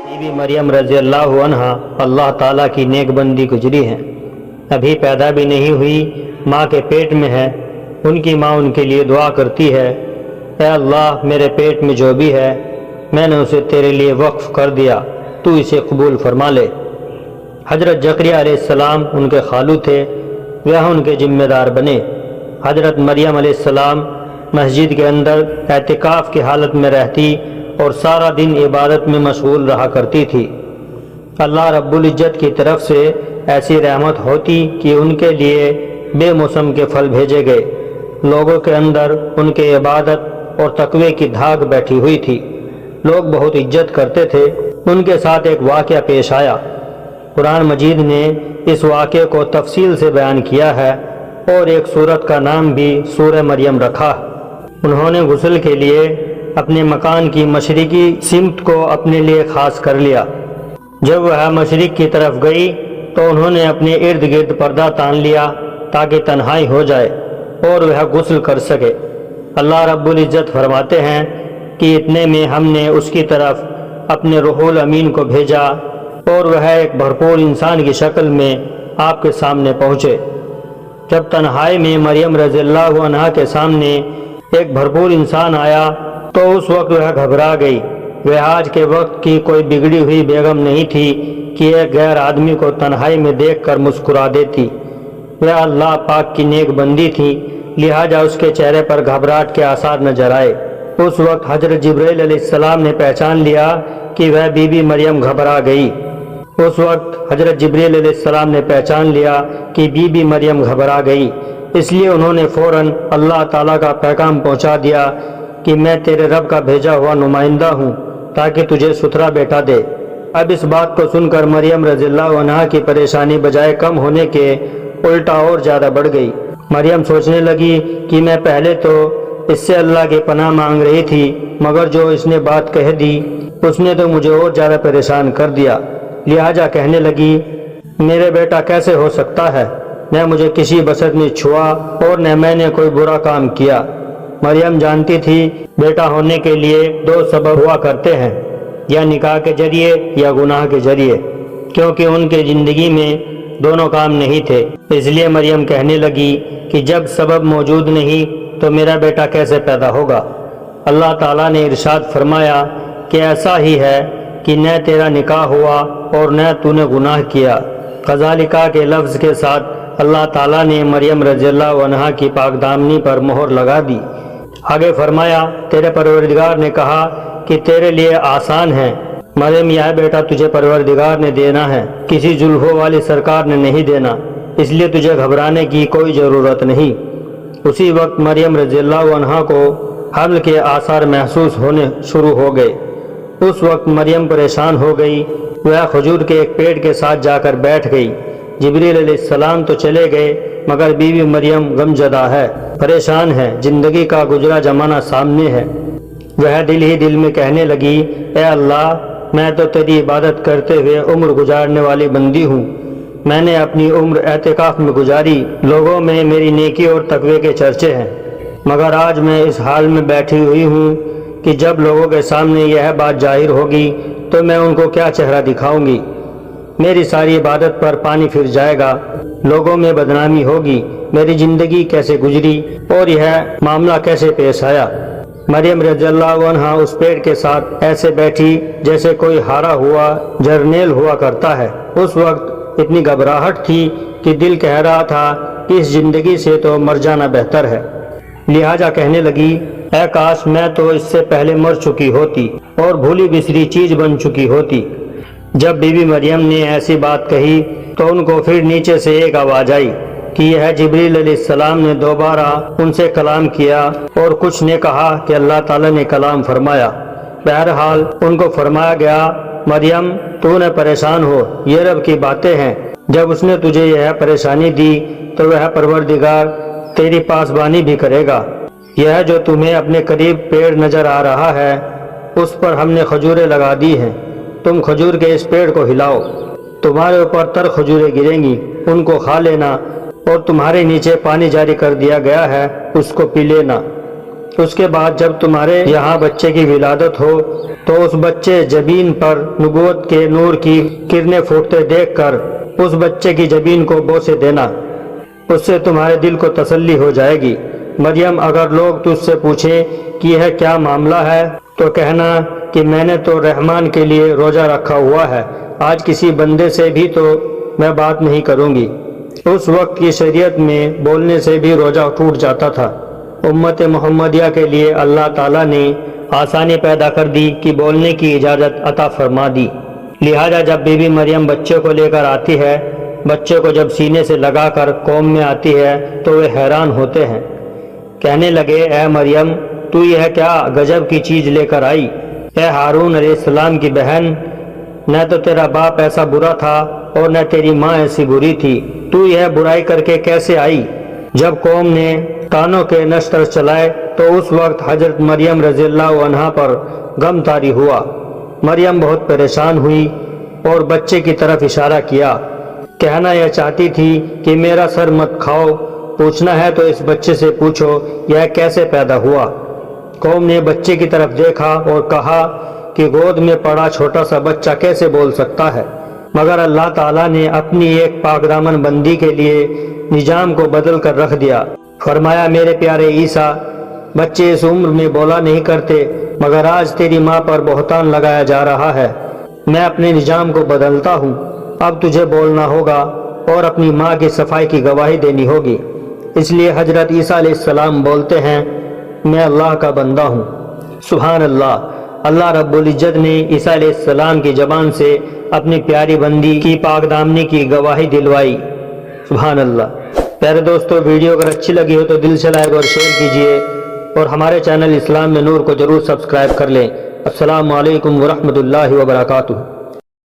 Be be مریم رضی اللہ عنہا اللہ تعالیٰ کی نیک بندی گزری ہیں، ابھی پیدا بھی نہیں ہوئی، ماں کے پیٹ میں ہے۔ ان کی ماں ان کے لیے دعا کرتی ہے، اے اللہ میرے پیٹ میں جو بھی ہے میں نے اسے تیرے لیے وقف کر دیا، تو اسے قبول فرما لے۔ حضرت زکریا علیہ السلام ان کے خالو تھے، وہ ان کے ذمہ دار بنے۔ حضرت مریم علیہ السلام مسجد کے اندر اعتکاف کی حالت میں رہتی اور سارا دن عبادت میں مشغول رہا کرتی تھی۔ اللہ رب العزت کی طرف سے ایسی رحمت ہوتی کہ ان کے لیے بے موسم کے پھل بھیجے گئے۔ لوگوں کے اندر ان کے عبادت اور تقوی کی دھاگ بیٹھی ہوئی تھی، لوگ بہت عزت کرتے تھے۔ ان کے ساتھ ایک واقعہ پیش آیا، قرآن مجید نے اس واقعے کو تفصیل سے بیان کیا ہے اور ایک سورت کا نام بھی سورہ مریم رکھا۔ انہوں نے غسل کے لیے اپنے مکان کی مشرقی سمت کو اپنے لیے خاص کر لیا۔ جب وہ مشرق کی طرف گئی تو انہوں نے اپنے ارد گرد پردہ تان لیا تاکہ تنہائی ہو جائے اور وہ غسل کر سکے۔ اللہ رب العزت فرماتے ہیں کہ اتنے میں ہم نے اس کی طرف اپنے روح الامین کو بھیجا اور وہ ایک بھرپور انسان کی شکل میں آپ کے سامنے پہنچے۔ جب تنہائی میں مریم رضی اللہ عنہا کے سامنے ایک بھرپور انسان آیا تو اس وقت وہ گھبرا گئی۔ وہ آج کے وقت کی کوئی بگڑی ہوئی بیگم نہیں تھی کہ ایک غیر آدمی کو تنہائی میں دیکھ کر مسکرا دیتی۔ وہ اللہ پاک کی نیک بندی تھی، لہٰذا اس کے چہرے پر گھبراہٹ کے آثار نظر آئے۔ اس وقت حضرت جبرائیل علیہ السلام نے پہچان لیا کہ وہ بی بی مریم گھبرا گئی۔ اس وقت حضرت جبرائیل علیہ السلام نے پہچان لیا کہ بی بی مریم گھبرا گئی، اس لیے انہوں نے فوراً اللہ تعالیٰ کا پیغام پہنچا دیا کہ میں تیرے رب کا بھیجا ہوا نمائندہ ہوں تاکہ تجھے ستھرا بیٹا دے۔ اب اس بات کو سن کر مریم رضی اللہ عنہا کی پریشانی بجائے کم ہونے کے الٹا اور زیادہ بڑھ گئی۔ مریم سوچنے لگی کہ میں پہلے تو اس سے اللہ کی پناہ مانگ رہی تھی، مگر جو اس نے بات کہہ دی اس نے تو مجھے اور زیادہ پریشان کر دیا۔ لہٰذا کہنے لگی، میرے بیٹا کیسے ہو سکتا ہے؟ نہ مجھے کسی بسط نے چھوا اور نہ میں نے کوئی برا کام کیا۔ مریم جانتی تھی بیٹا ہونے کے لیے دو سبب ہوا کرتے ہیں، یا نکاح کے ذریعے یا گناہ کے ذریعے، کیونکہ ان کے زندگی میں دونوں کام نہیں تھے۔ اس لیے مریم کہنے لگی کہ جب سبب موجود نہیں تو میرا بیٹا کیسے پیدا ہوگا؟ اللہ تعالیٰ نے ارشاد فرمایا کہ ایسا ہی ہے کہ نہ تیرا نکاح ہوا اور نہ تو نے گناہ کیا۔ کذالکا کے لفظ کے ساتھ اللہ تعالیٰ نے مریم رضی اللہ عنہا کی پاک دامنی پر مہر لگا دی۔ آگے فرمایا، تیرے پروردگار نے کہا کہ تیرے لیے آسان ہے مریم، یہ بیٹا تجھے پروردگار نے دینا ہے، کسی زلفوں والی سرکار نے نہیں دینا، اس لیے تجھے گھبرانے کی کوئی ضرورت نہیں۔ اسی وقت مریم رضی اللہ عنہا کو حمل کے آثار محسوس ہونے شروع ہو گئے۔ اس وقت مریم پریشان ہو گئی، وہ کھجور کے ایک پیڑ کے ساتھ جا کر بیٹھ گئی۔ جبریل علیہ السلام تو چلے گئے مگر بی بی مریم غمزدہ ہے، پریشان ہے، زندگی کا گزرا زمانہ سامنے ہے۔ وہ دل ہی دل میں کہنے لگی، اے اللہ میں تو تیری عبادت کرتے ہوئے عمر گزارنے والی بندی ہوں، میں نے اپنی عمر اعتکاف میں گزاری، لوگوں میں میری نیکی اور تقوی کے چرچے ہیں، مگر آج میں اس حال میں بیٹھی ہوئی ہوں کہ جب لوگوں کے سامنے یہ بات ظاہر ہوگی تو میں ان کو کیا چہرہ دکھاؤں گی؟ میری ساری عبادت پر پانی پھر جائے گا، لوگوں میں بدنامی ہوگی، میری زندگی کیسے گزری اور یہ معاملہ کیسے پیش آیا؟ مریم رضی اللہ عنہا اس پیڑ کے ساتھ ایسے بیٹھی جیسے کوئی ہارا ہوا جرنیل ہوا کرتا ہے۔ اس وقت اتنی گھبراہٹ تھی کہ دل کہہ رہا تھا کہ اس زندگی سے تو مر جانا بہتر ہے۔ لہٰذا کہنے لگی، اے کاش میں تو اس سے پہلے مر چکی ہوتی اور بھولی بسری چیز بن چکی ہوتی۔ جب بی بی مریم نے ایسی بات کہی تو ان کو پھر نیچے سے ایک آواز آئی کہ یہ جبریل علیہ السلام نے دوبارہ ان سے کلام کیا، اور کچھ نے کہا کہ اللہ تعالیٰ نے کلام فرمایا۔ بہرحال ان کو فرمایا گیا، مریم تو نہ پریشان ہو، یہ رب کی باتیں ہیں، جب اس نے تجھے یہ پریشانی دی تو وہ پروردگار تیری پاسبانی بھی کرے گا۔ یہ جو تمہیں اپنے قریب پیڑ نظر آ رہا ہے اس پر ہم نے کھجوریں لگا دی ہیں، تم کھجور کے اس پیڑ کو ہلاؤ، تمہارے اوپر تر کھجوریں گریں گی، ان کو کھا لینا، اور تمہارے نیچے پانی جاری کر دیا گیا ہے، اس کو پی لینا۔ اس کے بعد جب تمہارے یہاں بچے کی ولادت ہو تو اس بچے جبین پر نبوت کے نور کی کرنیں پھوٹتے دیکھ کر اس بچے کی جبین کو بوسے دینا، اس سے تمہارے دل کو تسلی ہو جائے گی۔ مریم، اگر لوگ تجھ سے پوچھیں کہ یہ کیا معاملہ ہے تو کہنا کہ میں نے تو رحمان کے لیے روزہ رکھا ہوا ہے، آج کسی بندے سے بھی تو میں بات نہیں کروں گی۔ اس وقت کی شریعت میں بولنے سے بھی روزہ ٹوٹ جاتا تھا۔ امت محمدیہ کے لیے اللہ تعالیٰ نے آسانی پیدا کر دی کہ بولنے کی اجازت عطا فرما دی، لہذا جب بی بی مریم بچے کو لے کر آتی ہے، بچے کو جب سینے سے لگا کر قوم میں آتی ہے تو وہ حیران ہوتے ہیں، کہنے لگے اے مریم تو یہ کیا گجب کی چیز لے کر آئی؟ اے ہارون علیہ السلام کی بہن، نہ تو تیرا باپ ایسا برا تھا اور نہ تیری ماں ایسی بری تھی، تو یہ برائی کر کے کیسے آئی؟ جب قوم نے کانوں کے نشتر چلائے تو اس وقت حضرت مریم رضی اللہ عنہا پر غم طاری ہوا۔ مریم بہت پریشان ہوئی اور بچے کی طرف اشارہ کیا، کہنا یہ چاہتی تھی کہ میرا سر مت کھاؤ، پوچھنا ہے تو اس بچے سے پوچھو یہ کیسے پیدا ہوا۔ قوم نے بچے کی طرف دیکھا اور کہا کہ گود میں پڑا چھوٹا سا بچہ کیسے بول سکتا ہے؟ مگر اللہ تعالیٰ نے اپنی ایک پاک دامن بندی کے لیے نظام کو بدل کر رکھ دیا۔ فرمایا میرے پیارے عیسیٰ، بچے اس عمر میں بولا نہیں کرتے، مگر آج تیری ماں پر بہتان لگایا جا رہا ہے، میں اپنے نظام کو بدلتا ہوں، اب تجھے بولنا ہوگا اور اپنی ماں کی صفائی کی گواہی دینی ہوگی۔ اس لیے حضرت عیسیٰ علیہ السلام بولتے ہیں میں اللہ کا بندہ ہوں۔ سبحان اللہ، اللہ رب العزت نے عیسیٰ علیہ السلام کی زبان سے اپنی پیاری بندی کی پاک دامنی کی گواہی دلوائی۔ سبحان اللہ۔ پیارے دوستو، ویڈیو اگر اچھی لگی ہو تو دل سے لائک اور شیئر کیجئے اور ہمارے چینل اسلام میں نور کو ضرور سبسکرائب کر لیں۔ السلام علیکم ورحمۃ اللہ وبرکاتہ۔